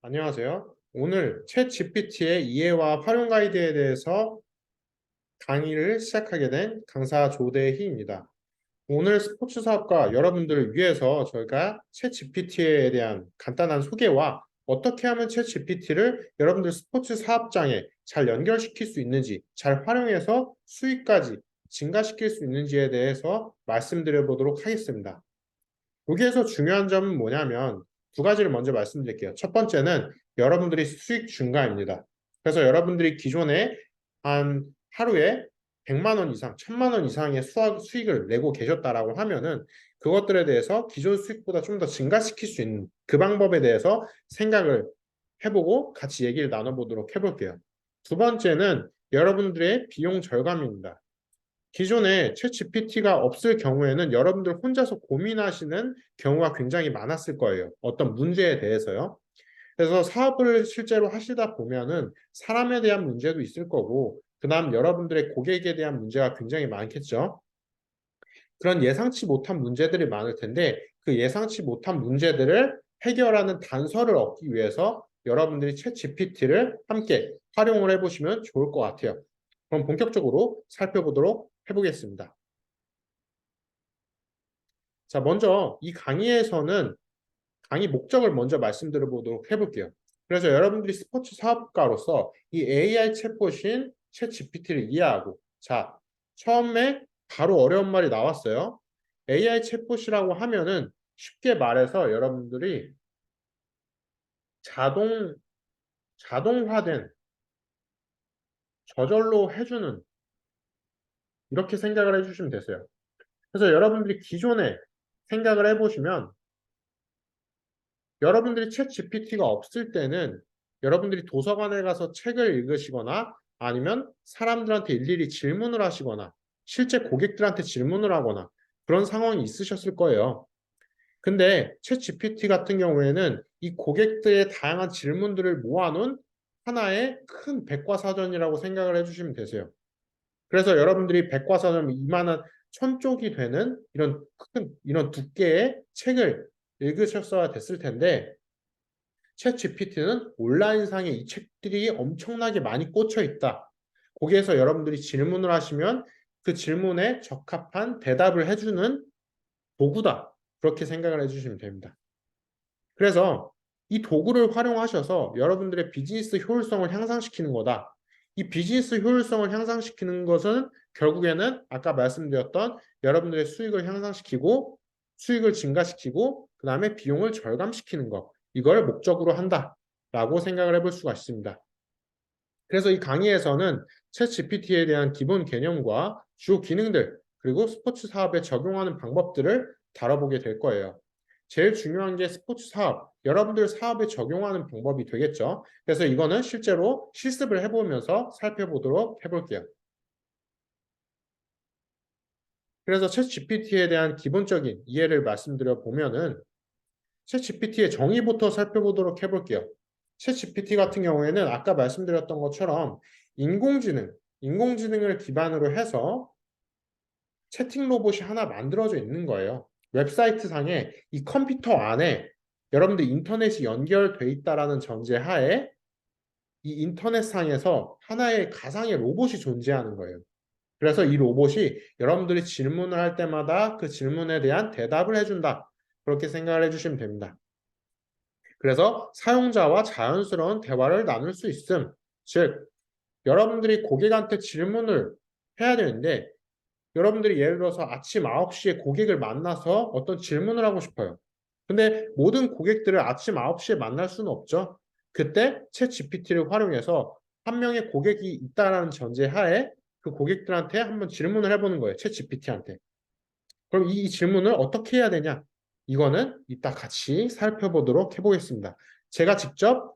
안녕하세요. 오늘 챗 GPT의 이해와 활용 가이드에 대해서 강의를 시작하게 된 강사 조대희입니다. 오늘 스포츠 사업가 여러분들을 위해서 저희가 챗 GPT에 대한 간단한 소개와 어떻게 하면 챗 GPT를 여러분들 스포츠 사업장에 잘 연결시킬 수 있는지, 잘 활용해서 수익까지 증가시킬 수 있는지에 대해서 말씀드려 보도록 하겠습니다. 여기에서 중요한 점은 뭐냐면 두 가지를 먼저 말씀드릴게요. 첫 번째는 여러분들이 수익 증가입니다. 그래서 여러분들이 기존에 한 하루에 100만 원 이상, 1000만 원 이상의 수익을 내고 계셨다라고 하면은 그것들에 대해서 기존 수익보다 좀 더 증가시킬 수 있는 그 방법에 대해서 생각을 해보고 같이 얘기를 나눠보도록 해볼게요. 두 번째는 여러분들의 비용 절감입니다. 기존에 챗 GPT가 없을 경우에는 여러분들 혼자서 고민하시는 경우가 굉장히 많았을 거예요. 어떤 문제에 대해서요. 그래서 사업을 실제로 하시다 보면은 사람에 대한 문제도 있을 거고, 그다음 여러분들의 고객에 대한 문제가 굉장히 많겠죠. 그런 예상치 못한 문제들이 많을 텐데, 그 예상치 못한 문제들을 해결하는 단서를 얻기 위해서 여러분들이 챗 GPT를 함께 활용을 해보시면 좋을 것 같아요. 그럼 본격적으로 살펴보도록 해보겠습니다. 자, 먼저 이 강의에서는 강의 목적을 먼저 말씀드려 보도록 해볼게요. 그래서 여러분들이 스포츠 사업가로서 이 AI 챗봇인 챗 GPT를 이해하고, 자, 처음에 바로 어려운 말이 나왔어요. AI 챗봇이라고 하면은 쉽게 말해서 여러분들이 자동, 자동화된 저절로 해주는 이렇게 생각을 해주시면 되세요. 그래서 여러분들이 기존에 생각을 해보시면 여러분들이 챗 GPT가 없을 때는 여러분들이 도서관에 가서 책을 읽으시거나 아니면 사람들한테 일일이 질문을 하시거나 실제 고객들한테 질문을 하거나 그런 상황이 있으셨을 거예요. 근데 챗 GPT 같은 경우에는 이 고객들의 다양한 질문들을 모아놓은 하나의 큰 백과사전이라고 생각을 해주시면 되세요. 그래서 여러분들이 백과사전 이만한 1000쪽이 되는 이런 두께의 책을 읽으셨어야 됐을 텐데 챗 GPT는 온라인상에 이 책들이 엄청나게 많이 꽂혀 있다. 거기에서 여러분들이 질문을 하시면 그 질문에 적합한 대답을 해주는 도구다. 그렇게 생각을 해주시면 됩니다. 그래서 이 도구를 활용하셔서 여러분들의 비즈니스 효율성을 향상시키는 거다. 이 비즈니스 효율성을 향상시키는 것은 결국에는 아까 말씀드렸던 여러분들의 수익을 향상시키고 수익을 증가시키고 그 다음에 비용을 절감시키는 것. 이걸 목적으로 한다라고 생각을 해볼 수가 있습니다. 그래서 이 강의에서는 챗 GPT에 대한 기본 개념과 주요 기능들 그리고 스포츠 사업에 적용하는 방법들을 다뤄보게 될 거예요. 제일 중요한 게 스포츠 사업, 여러분들 사업에 적용하는 방법이 되겠죠. 그래서 이거는 실제로 실습을 해보면서 살펴보도록 해볼게요. 그래서 챗 GPT에 대한 기본적인 이해를 말씀드려 보면은 챗 GPT의 정의부터 살펴보도록 해볼게요. 챗 GPT 같은 경우에는 아까 말씀드렸던 것처럼 인공지능을 기반으로 해서 채팅 로봇이 하나 만들어져 있는 거예요. 웹사이트 상에 이 컴퓨터 안에 여러분들 인터넷이 연결돼 있다라는 전제 하에 이 인터넷 상에서 하나의 가상의 로봇이 존재하는 거예요. 그래서 이 로봇이 여러분들이 질문을 할 때마다 그 질문에 대한 대답을 해준다. 그렇게 생각을 해주시면 됩니다. 그래서 사용자와 자연스러운 대화를 나눌 수 있음. 즉, 여러분들이 고객한테 질문을 해야 되는데 여러분들이 예를 들어서 아침 9시에 고객을 만나서 어떤 질문을 하고 싶어요. 근데 모든 고객들을 아침 9시에 만날 수는 없죠. 그때 챗 GPT를 활용해서 한 명의 고객이 있다라는 전제 하에 그 고객들한테 한번 질문을 해보는 거예요. 챗 GPT한테. 그럼 이 질문을 어떻게 해야 되냐? 이거는 이따 같이 살펴보도록 해보겠습니다. 제가 직접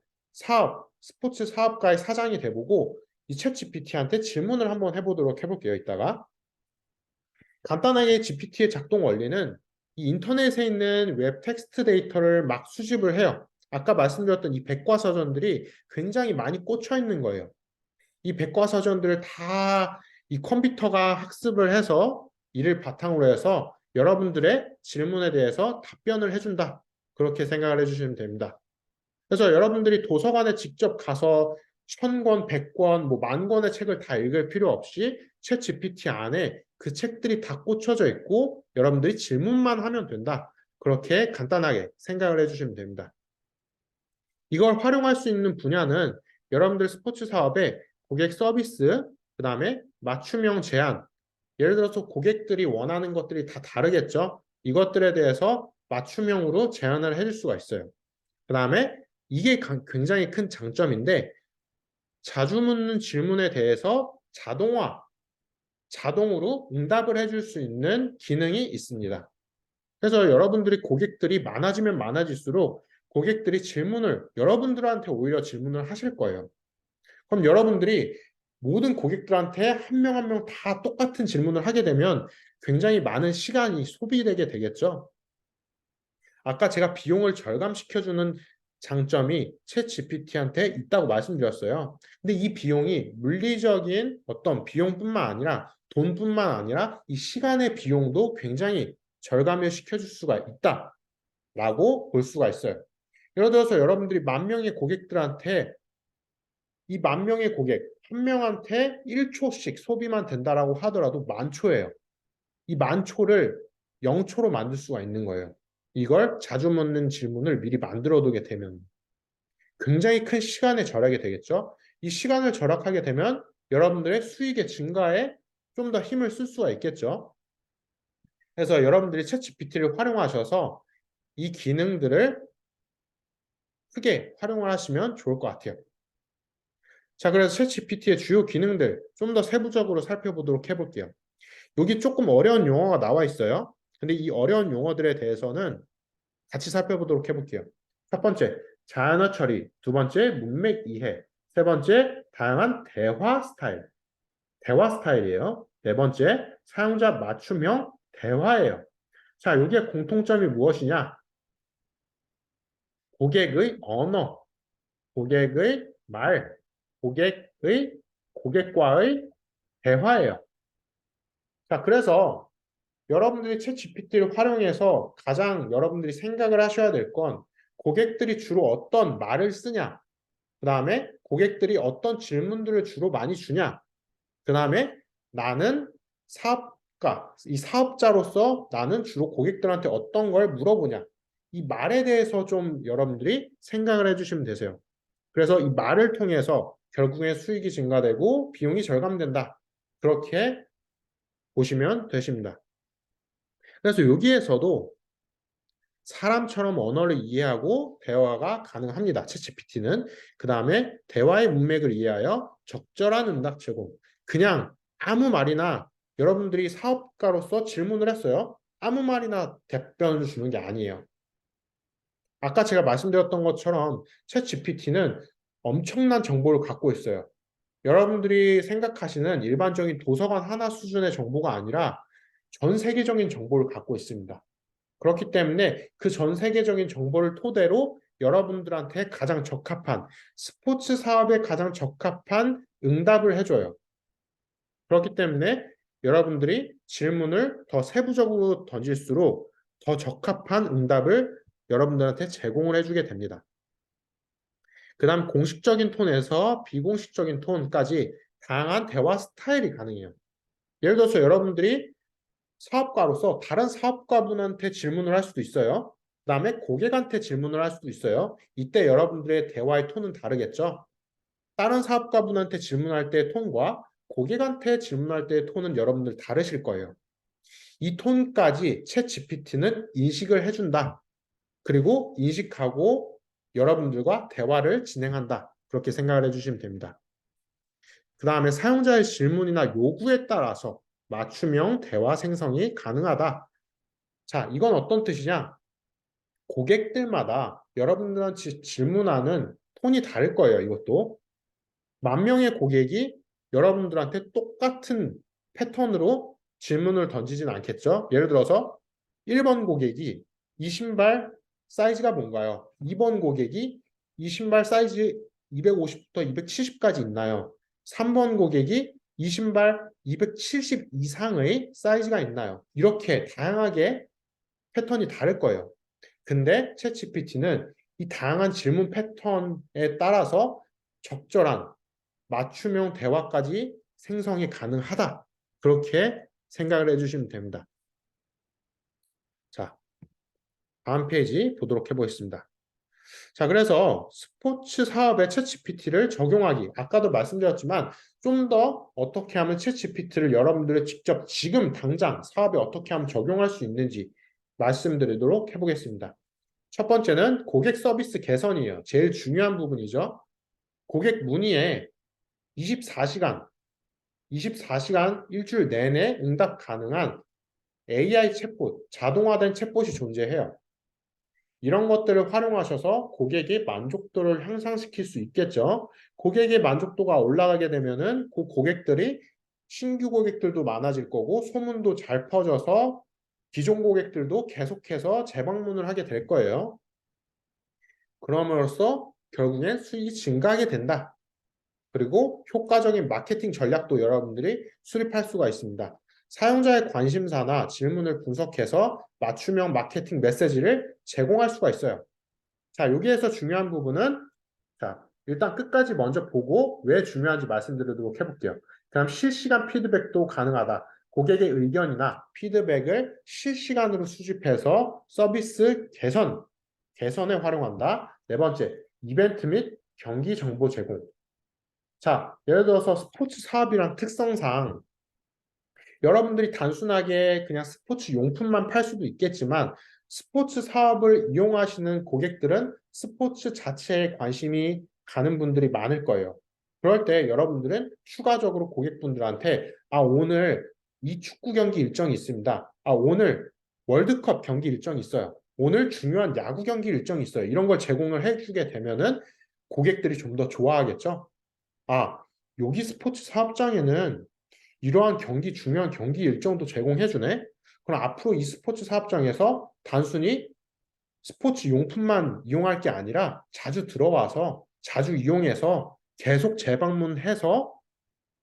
스포츠 사업가의 사장이 돼보고 이 챗 GPT한테 질문을 한번 해보도록 해볼게요. 이따가. 간단하게 GPT의 작동 원리는 이 인터넷에 있는 웹 텍스트 데이터를 막 수집을 해요. 아까 말씀드렸던 이 백과사전들이 굉장히 많이 꽂혀 있는 거예요. 이 백과사전들을 다 이 컴퓨터가 학습을 해서 이를 바탕으로 해서 여러분들의 질문에 대해서 답변을 해준다. 그렇게 생각을 해주시면 됩니다. 그래서 여러분들이 도서관에 직접 가서 1000권, 100권, 뭐 10,000권의 책을 다 읽을 필요 없이 챗 GPT 안에 그 책들이 다 꽂혀져 있고 여러분들이 질문만 하면 된다. 그렇게 간단하게 생각을 해주시면 됩니다. 이걸 활용할 수 있는 분야는 여러분들 스포츠 사업의 고객 서비스, 그 다음에 맞춤형 제안, 예를 들어서 고객들이 원하는 것들이 다 다르겠죠. 이것들에 대해서 맞춤형으로 제안을 해줄 수가 있어요. 그 다음에 이게 굉장히 큰 장점인데 자주 묻는 질문에 대해서 자동으로 응답을 해줄 수 있는 기능이 있습니다. 그래서 여러분들이 고객들이 많아지면 많아질수록 고객들이 여러분들한테 오히려 질문을 하실 거예요. 그럼 여러분들이 모든 고객들한테 한 명 한 명 다 똑같은 질문을 하게 되면 굉장히 많은 시간이 소비되게 되겠죠. 아까 제가 비용을 절감시켜주는 장점이 챗 GPT한테 있다고 말씀드렸어요. 근데 이 비용이 물리적인 어떤 비용뿐만 아니라 돈뿐만 아니라 이 시간의 비용도 굉장히 절감을 시켜줄 수가 있다라고 볼 수가 있어요. 예를 들어서 여러분들이 10,000명의 고객들한테 이 10,000명의 고객 한 명한테 1초씩 소비만 된다라고 하더라도 10,000초예요. 이 10,000초를 0초로 만들 수가 있는 거예요. 이걸 자주 묻는 질문을 미리 만들어 두게 되면 굉장히 큰 시간의 절약이 되겠죠. 이 시간을 절약하게 되면 여러분들의 수익의 증가에 좀 더 힘을 쓸 수가 있겠죠. 그래서 여러분들이 챗GPT를 활용하셔서 이 기능들을 크게 활용을 하시면 좋을 것 같아요. 자, 그래서 챗GPT의 주요 기능들 좀 더 세부적으로 살펴보도록 해볼게요. 여기 조금 어려운 용어가 나와 있어요. 근데 이 어려운 용어들에 대해서는 같이 살펴보도록 해볼게요. 첫 번째, 자연어 처리. 두 번째, 문맥 이해. 세 번째, 다양한 대화 스타일. 대화 스타일이에요. 네 번째, 사용자 맞춤형 대화예요. 자, 여기에 공통점이 무엇이냐? 고객의 언어, 고객의 말, 고객과의 대화예요. 자, 그래서 여러분들이 챗 GPT를 활용해서 가장 여러분들이 생각을 하셔야 될 건 고객들이 주로 어떤 말을 쓰냐, 그 다음에 고객들이 어떤 질문들을 주로 많이 주냐, 그 다음에 나는 이 사업자로서 나는 주로 고객들한테 어떤 걸 물어보냐, 이 말에 대해서 좀 여러분들이 생각을 해주시면 되세요. 그래서 이 말을 통해서 결국에 수익이 증가되고 비용이 절감된다. 그렇게 보시면 되십니다. 그래서 여기에서도 사람처럼 언어를 이해하고 대화가 가능합니다. 챗GPT는. 그 다음에 대화의 문맥을 이해하여 적절한 응답 제공. 그냥 아무 말이나 여러분들이 사업가로서 질문을 했어요. 아무 말이나 답변을 주는 게 아니에요. 아까 제가 말씀드렸던 것처럼 챗GPT는 엄청난 정보를 갖고 있어요. 여러분들이 생각하시는 일반적인 도서관 하나 수준의 정보가 아니라 전 세계적인 정보를 갖고 있습니다. 그렇기 때문에 그 전 세계적인 정보를 토대로 여러분들한테 가장 적합한 스포츠 사업에 가장 적합한 응답을 해줘요. 그렇기 때문에 여러분들이 질문을 더 세부적으로 던질수록 더 적합한 응답을 여러분들한테 제공을 해주게 됩니다. 그 다음 공식적인 톤에서 비공식적인 톤까지 다양한 대화 스타일이 가능해요. 예를 들어서 여러분들이 사업가로서 다른 사업가분한테 질문을 할 수도 있어요. 그 다음에 고객한테 질문을 할 수도 있어요. 이때 여러분들의 대화의 톤은 다르겠죠. 다른 사업가분한테 질문할 때의 톤과 고객한테 질문할 때의 톤은 여러분들 다르실 거예요. 이 톤까지 챗 GPT는 인식을 해준다. 그리고 인식하고 여러분들과 대화를 진행한다. 그렇게 생각을 해주시면 됩니다. 그 다음에 사용자의 질문이나 요구에 따라서 맞춤형 대화 생성이 가능하다. 자, 이건 어떤 뜻이냐? 고객들마다 여러분들한테 질문하는 톤이 다를 거예요, 이것도. 10,000명의 고객이 여러분들한테 똑같은 패턴으로 질문을 던지진 않겠죠? 예를 들어서 1번 고객이 이 신발 사이즈가 뭔가요? 2번 고객이 이 신발 사이즈 250부터 270까지 있나요? 3번 고객이 이 신발 270 이상의 사이즈가 있나요? 이렇게 다양하게 패턴이 다를 거예요. 근데 챗GPT는 이 다양한 질문 패턴에 따라서 적절한 맞춤형 대화까지 생성이 가능하다. 그렇게 생각을 해주시면 됩니다. 자, 다음 페이지 보도록 해보겠습니다. 자, 그래서 스포츠 사업에 챗GPT를 적용하기. 아까도 말씀드렸지만 좀 더 어떻게 하면 챗GPT를 여러분들이 직접 지금 당장 사업에 어떻게 하면 적용할 수 있는지 말씀드리도록 해보겠습니다. 첫 번째는 고객 서비스 개선이에요. 제일 중요한 부분이죠. 고객 문의에 24시간 일주일 내내 응답 가능한 AI 챗봇, 자동화된 챗봇이 존재해요. 이런 것들을 활용하셔서 고객의 만족도를 향상시킬 수 있겠죠. 고객의 만족도가 올라가게 되면은 그 고객들이 신규 고객들도 많아질 거고 소문도 잘 퍼져서 기존 고객들도 계속해서 재방문을 하게 될 거예요. 그럼으로써 결국엔 수익이 증가하게 된다. 그리고 효과적인 마케팅 전략도 여러분들이 수립할 수가 있습니다. 사용자의 관심사나 질문을 분석해서 맞춤형 마케팅 메시지를 제공할 수가 있어요. 자, 여기에서 중요한 부분은 자, 일단 끝까지 먼저 보고 왜 중요한지 말씀드리도록 해볼게요. 그럼 실시간 피드백도 가능하다. 고객의 의견이나 피드백을 실시간으로 수집해서 서비스 개선에 활용한다. 네 번째, 이벤트 및 경기 정보 제공. 자, 예를 들어서 스포츠 사업이란 특성상 여러분들이 단순하게 그냥 스포츠 용품만 팔 수도 있겠지만 스포츠 사업을 이용하시는 고객들은 스포츠 자체에 관심이 가는 분들이 많을 거예요. 그럴 때 여러분들은 추가적으로 고객분들한테 오늘 이 축구 경기 일정이 있습니다. 오늘 월드컵 경기 일정이 있어요. 오늘 중요한 야구 경기 일정이 있어요. 이런 걸 제공을 해주게 되면은 고객들이 좀 더 좋아하겠죠. 여기 스포츠 사업장에는 이러한 중요한 경기 일정도 제공해주네? 그럼 앞으로 이 스포츠 사업장에서 단순히 스포츠 용품만 이용할 게 아니라 자주 들어와서, 자주 이용해서 계속 재방문해서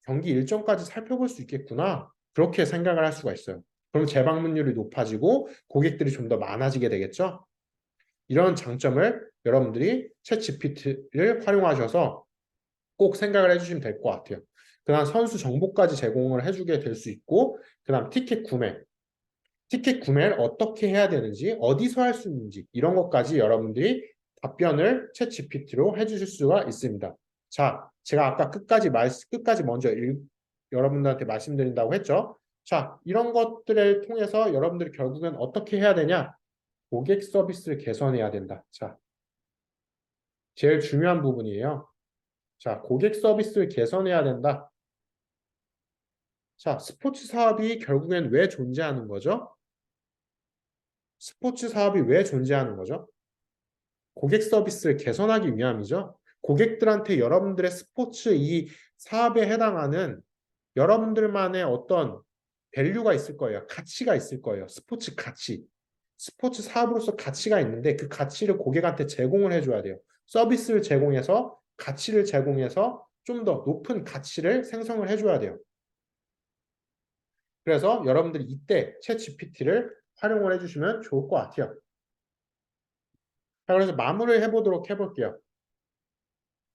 경기 일정까지 살펴볼 수 있겠구나. 그렇게 생각을 할 수가 있어요. 그럼 재방문율이 높아지고 고객들이 좀 더 많아지게 되겠죠? 이런 장점을 여러분들이 챗GPT를 활용하셔서 꼭 생각을 해주시면 될 것 같아요. 그다음 선수 정보까지 제공을 해주게 될 수 있고, 그다음 티켓 구매를 어떻게 해야 되는지, 어디서 할 수 있는지 이런 것까지 여러분들이 답변을 챗 GPT로 해주실 수가 있습니다. 자, 제가 아까 끝까지 먼저 여러분들한테 말씀드린다고 했죠. 자, 이런 것들을 통해서 여러분들이 결국엔 어떻게 해야 되냐? 고객 서비스를 개선해야 된다. 자, 제일 중요한 부분이에요. 자, 고객 서비스를 개선해야 된다. 자, 스포츠 사업이 결국엔 왜 존재하는 거죠? 스포츠 사업이 왜 존재하는 거죠? 고객 서비스를 개선하기 위함이죠. 고객들한테 여러분들의 스포츠 이 사업에 해당하는 여러분들만의 어떤 밸류가 있을 거예요. 가치가 있을 거예요. 스포츠 가치. 스포츠 사업으로서 가치가 있는데 그 가치를 고객한테 제공을 해줘야 돼요. 서비스를 제공해서 가치를 제공해서 좀 더 높은 가치를 생성을 해줘야 돼요. 그래서 여러분들이 이때 챗 GPT를 활용을 해주시면 좋을 것 같아요. 자, 그래서 마무리를 해볼게요.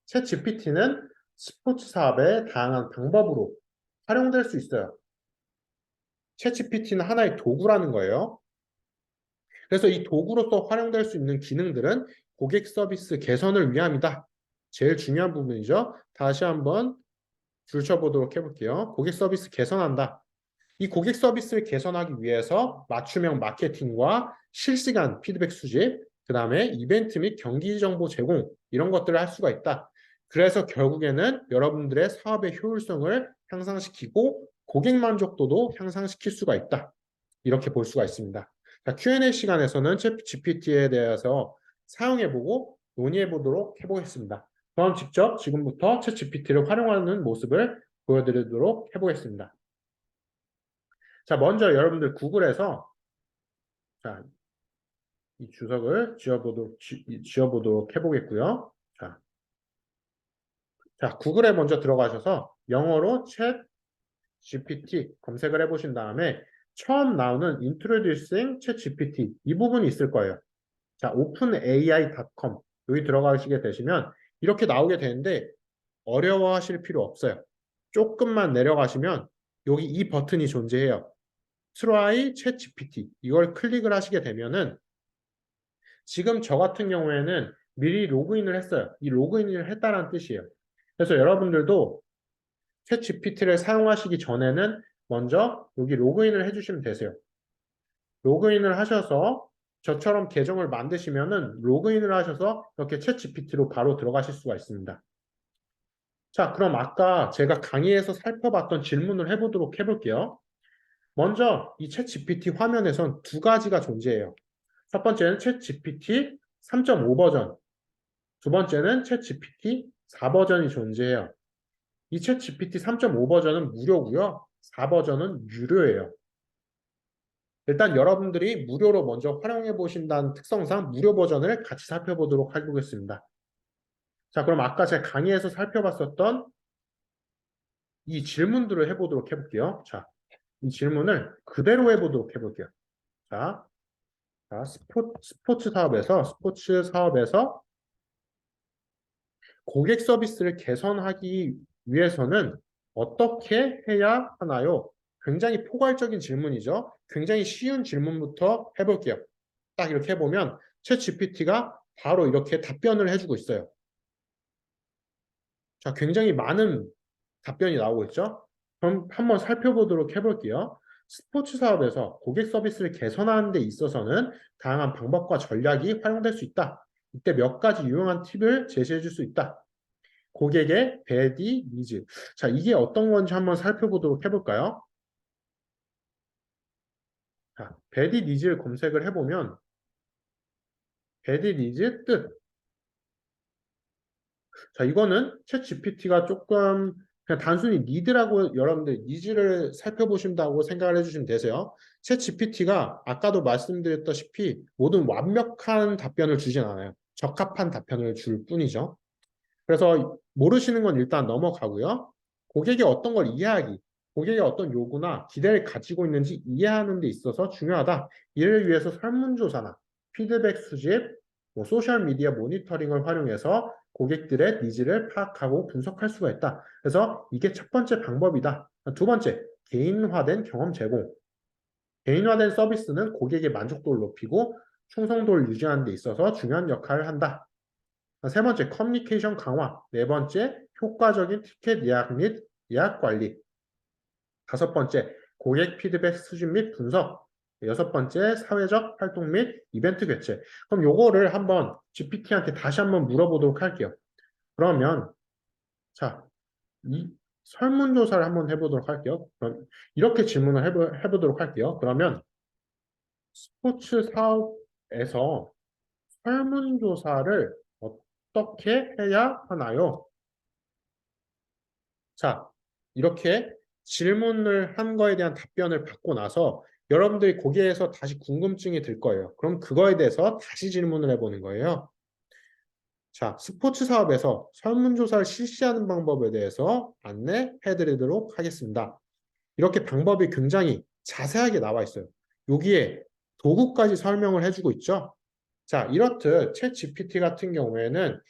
챗 GPT는 스포츠 사업의 다양한 방법으로 활용될 수 있어요. 챗 GPT는 하나의 도구라는 거예요. 그래서 이 도구로서 활용될 수 있는 기능들은 고객 서비스 개선을 위함이다. 제일 중요한 부분이죠. 다시 한번 줄쳐보도록 해볼게요. 고객 서비스 개선한다. 이 고객 서비스를 개선하기 위해서 맞춤형 마케팅과 실시간 피드백 수집, 그 다음에 이벤트 및 경기 정보 제공 이런 것들을 할 수가 있다. 그래서 결국에는 여러분들의 사업의 효율성을 향상시키고 고객 만족도도 향상시킬 수가 있다. 이렇게 볼 수가 있습니다. 자, Q&A 시간에서는 챗 GPT에 대해서 사용해보고 논의해보도록 해보겠습니다. 그럼 직접 지금부터 챗 GPT를 활용하는 모습을 보여드리도록 해보겠습니다. 자, 먼저 여러분들 구글에서 자, 이 주석을 지어보도록 해보겠고요. 자, 구글에 먼저 들어가셔서 영어로 챗 GPT 검색을 해보신 다음에 처음 나오는 Introducing 챗 GPT 이 부분이 있을 거예요. 자, openai.com 여기 들어가시게 되시면 이렇게 나오게 되는데 어려워하실 필요 없어요. 조금만 내려가시면 여기 이 버튼이 존재해요. Try ChatGPT 이걸 클릭을 하시게 되면은 지금 저 같은 경우에는 미리 로그인을 했어요. 이 로그인을 했다는 뜻이에요. 그래서 여러분들도 챗GPT를 사용하시기 전에는 먼저 여기 로그인을 해주시면 되세요. 로그인을 하셔서 저처럼 계정을 만드시면은 로그인을 하셔서 이렇게 챗GPT로 바로 들어가실 수가 있습니다. 자, 그럼 아까 제가 강의에서 살펴봤던 질문을 해볼게요. 먼저 이 챗GPT 화면에선 두 가지가 존재해요. 첫 번째는 챗GPT 3.5 버전, 두 번째는 챗GPT 4 버전이 존재해요. 이 챗GPT 3.5 버전은 무료고요. 4 버전은 유료예요. 일단 여러분들이 무료로 먼저 활용해 보신다는 특성상 무료 버전을 같이 살펴보도록 하겠습니다. 자, 그럼 아까 제가 강의에서 살펴봤었던 이 질문들을 해보도록 해볼게요. 자, 이 질문을 그대로 해보도록 해볼게요. 자, 스포츠 사업에서 고객 서비스를 개선하기 위해서는 어떻게 해야 하나요? 굉장히 포괄적인 질문이죠. 굉장히 쉬운 질문부터 해볼게요. 딱 이렇게 해보면 챗 GPT가 바로 이렇게 답변을 해주고 있어요. 자, 굉장히 많은 답변이 나오고 있죠. 그럼 한번 살펴보도록 해볼게요. 스포츠 사업에서 고객 서비스를 개선하는 데 있어서는 다양한 방법과 전략이 활용될 수 있다. 이때 몇 가지 유용한 팁을 제시해 줄 수 있다. 고객의 베디 니즈. 자, 이게 어떤 건지 한번 살펴보도록 해볼까요? 자, 베디 니즈를 검색을 해보면 베디 니즈 뜻. 자, 이거는 챗 GPT가 조금 그냥 단순히 니드라고 여러분들 니즈를 살펴보신다고 생각을 해주시면 되세요. 챗 GPT가 아까도 말씀드렸다시피 모든 완벽한 답변을 주진 않아요. 적합한 답변을 줄 뿐이죠. 그래서 모르시는 건 일단 넘어가고요. 고객의 어떤 걸 이해하기, 고객의 어떤 요구나 기대를 가지고 있는지 이해하는 데 있어서 중요하다. 이를 위해서 설문조사나 피드백 수집, 소셜미디어 모니터링을 활용해서 고객들의 니즈를 파악하고 분석할 수가 있다. 그래서 이게 첫 번째 방법이다. 두 번째, 개인화된 경험 제공. 개인화된 서비스는 고객의 만족도를 높이고 충성도를 유지하는 데 있어서 중요한 역할을 한다. 세 번째, 커뮤니케이션 강화. 네 번째, 효과적인 티켓 예약 및 예약 관리. 다섯 번째, 고객 피드백 수집 및 분석. 여섯 번째, 사회적 활동 및 이벤트 개최. 그럼 요거를 한번 GPT한테 다시 한번 물어보도록 할게요. 그러면 자, 이 설문조사를 한번 해보도록 할게요. 그럼 이렇게 질문을 해보도록 할게요. 그러면 스포츠 사업에서 설문조사를 어떻게 해야 하나요? 자, 이렇게 질문을 한 거에 대한 답변을 받고 나서 여러분들이 거기에서 다시 궁금증이 들 거예요. 그럼 그거에 대해서 다시 질문을 해보는 거예요. 자, 스포츠 사업에서 설문조사를 실시하는 방법에 대해서 안내해 드리도록 하겠습니다. 이렇게 방법이 굉장히 자세하게 나와 있어요. 여기에 도구까지 설명을 해주고 있죠. 자, 이렇듯 챗 GPT 같은 경우에는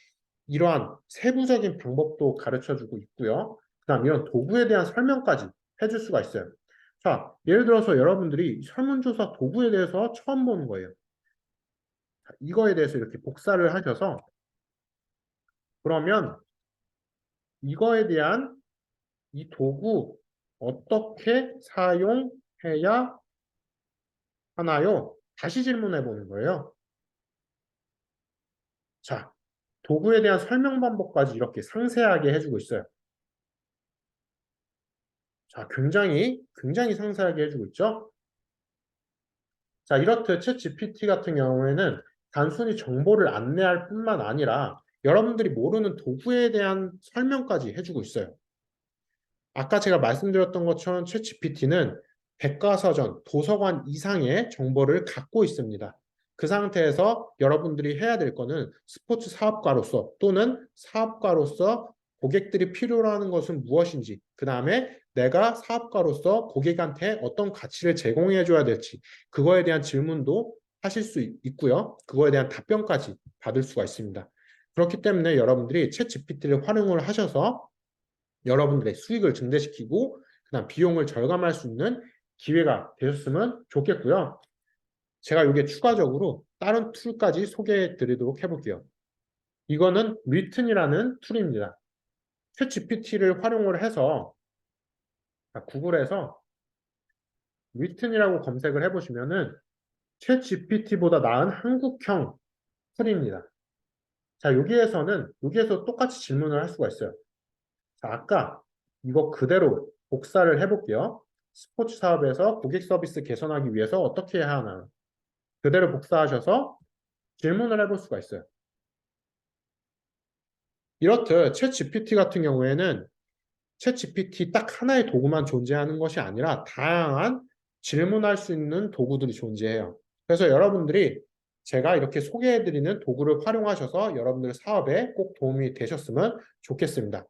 이러한 세부적인 방법도 가르쳐주고 있고요. 그 다음 이런 도구에 대한 설명까지 해줄 수가 있어요. 자, 예를 들어서 여러분들이 설문조사 도구에 대해서 처음 보는 거예요. 자, 이거에 대해서 이렇게 복사를 하셔서 그러면 이거에 대한 이 도구 어떻게 사용해야 하나요? 다시 질문해 보는 거예요. 자, 도구에 대한 설명 방법까지 이렇게 상세하게 해주고 있어요. 자, 굉장히 상세하게 해주고 있죠. 자, 이렇듯 챗 GPT 같은 경우에는 단순히 정보를 안내할 뿐만 아니라 여러분들이 모르는 도구에 대한 설명까지 해주고 있어요. 아까 제가 말씀드렸던 것처럼 챗 GPT는 백과사전, 도서관 이상의 정보를 갖고 있습니다. 그 상태에서 여러분들이 해야 될 거는 스포츠 사업가로서 또는 사업가로서 고객들이 필요로 하는 것은 무엇인지, 그 다음에 내가 사업가로서 고객한테 어떤 가치를 제공해 줘야 될지, 그거에 대한 질문도 하실 수 있고요. 그거에 대한 답변까지 받을 수가 있습니다. 그렇기 때문에 여러분들이 챗 GPT를 활용을 하셔서 여러분들의 수익을 증대시키고 그다음 비용을 절감할 수 있는 기회가 되셨으면 좋겠고요. 제가 이게 추가적으로 다른 툴까지 소개해 드리도록 해볼게요. 이거는 뮤튼이라는 툴입니다. 챗 GPT를 활용을 해서 구글에서 뮤튼이라고 검색을 해보시면은 챗 GPT보다 나은 한국형 툴입니다. 자, 여기에서 똑같이 질문을 할 수가 있어요. 자, 아까 이거 그대로 복사를 해볼게요. 스포츠 사업에서 고객 서비스 개선하기 위해서 어떻게 해야 하나. 그대로 복사하셔서 질문을 해볼 수가 있어요. 이렇듯 챗 GPT 같은 경우에는 챗 GPT 딱 하나의 도구만 존재하는 것이 아니라 다양한 질문할 수 있는 도구들이 존재해요. 그래서 여러분들이 제가 이렇게 소개해드리는 도구를 활용하셔서 여러분들 사업에 꼭 도움이 되셨으면 좋겠습니다.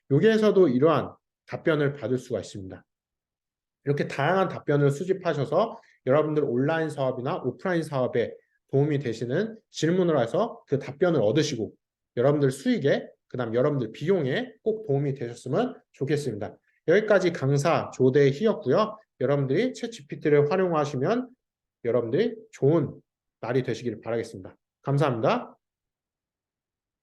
여기에서도 이러한 답변을 받을 수가 있습니다. 이렇게 다양한 답변을 수집하셔서 여러분들 온라인 사업이나 오프라인 사업에 도움이 되시는 질문을 해서 그 답변을 얻으시고 여러분들 수익에 그다음 여러분들 비용에 꼭 도움이 되셨으면 좋겠습니다. 여기까지 강사 조대희였고요. 여러분들이 챗 GPT를 활용하시면 여러분들이 좋은 날이 되시길 바라겠습니다. 감사합니다.